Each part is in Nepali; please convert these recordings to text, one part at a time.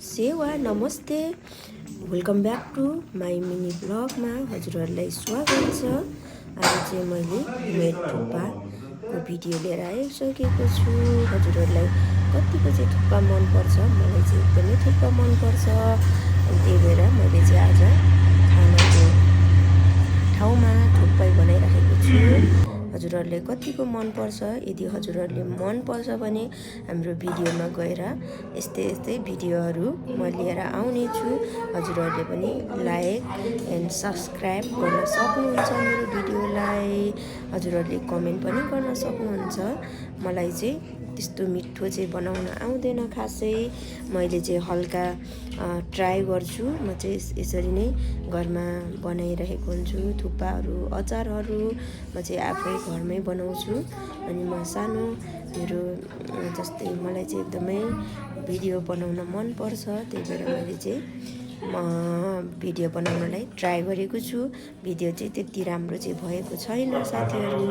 सेवा नमस्ते, welcome back to my mini ब्लगमा हजुरहरूलाई स्वागत छ। आज चाहिँ मैले मेड थुक्पाको भिडियो लिएर आइसकेको छु। हजुरहरूलाई कतिको चाहिँ थुक्पा मनपर्छ? मलाई चाहिँ एकदमै थुक्पा मनपर्छ। त्यही भएर मैले चाहिँ आज खानाको ठाउँमा थुक्पै बनाइराखेको छु। हजुरहरूले कतिको मनपर्छ? यदि हजुरहरूले मनपर्छ भने हाम्रो भिडियोमा गएर यस्तै भिडियोहरू म लिएर आउने छु। हजुरहरूले पनि लाइक एन्ड सब्सक्राइब गर्न सक्नुहुन्छ मेरो भिडियोलाई। हजुरहरूले कमेन्ट पनि गर्न सक्नुहुन्छ। मलाई चाहिँ त्यस्तो मिठो चाहिँ बनाउन आउँदैन खासै। मैले चाहिँ हल्का ट्राई गर्छु। म चाहिँ यसरी नै घरमा बनाइरहेको हुन्छु थुक्पाहरू, अचारहरू म चाहिँ आफै घरमै बनाउँछु। अनि म सानो मेरो जस्तै मलाई चाहिँ एकदमै भिडियो बनाउन मनपर्छ। त्यही भएर मैले चाहिँ भिडियो बनाउनलाई ट्राई गरेको छु। भिडियो चाहिँ त्यति राम्रो चाहिँ भएको छैन साथीहरू।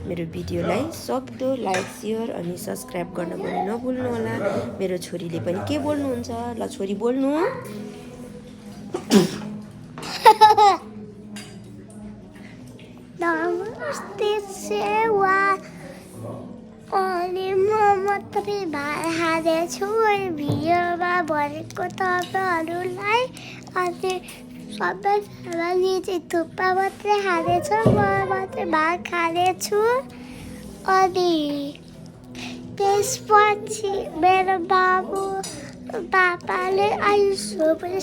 मेरो भिडियोलाई सक्दो लाइक, सेयर अनि सब्सक्राइब गर्न पनि नभुल्नु होला। मेरो छोरीले पनि के बोल्नुहुन्छ? ल छोरी बोल्नु। नमस्ते सेवा, अनि म मात्रै हालेछु भिडियोमा भनेको तपाईँहरूलाई। अनि सबैजनाले चाहिँ थुक्पा मात्रै हालेछ, म मात्रै भात खानेछु। अनि त्यसपछि मेरो पापाले आयुषपाले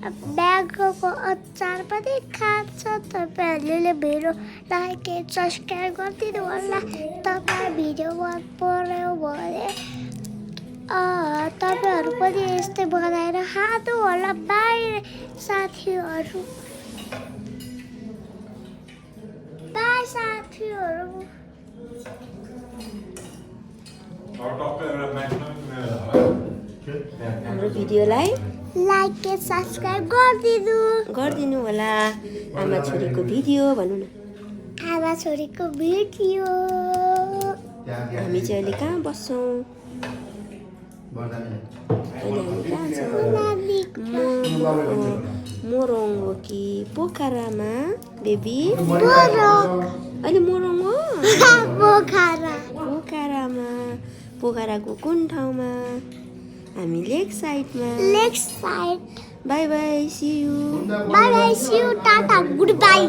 म्याङ्गोको अचार पनि खान्छ। तपाईँहरूले मेरो लाइक एन्ड सब्सक्राइब गरिदिनु होला। तपाईँ भिडियो मन पर्यो भने तपाईँहरू पनि यस्तै बनाएर खानु होला। बाई साथीहरू, बाई साथीहरू। हाम्रो भिडियोलाई लाइक एन्ड सब्सक्राइब गरिदिनु होला। आमा छोरीको भिडियो भनौँ न। आमा छोरीको भिडियो। हामी चाहिँ अहिले कहाँ बस्छौँ? अहिले हामी कहाँ छौँ? मोरङ हो कि पोखरामा बेबी? अहिले मोरङ हो? पोखरामा। पोखराको कुन ठाउँमा? हामी lake side. Bye bye, see you. Tata, good by.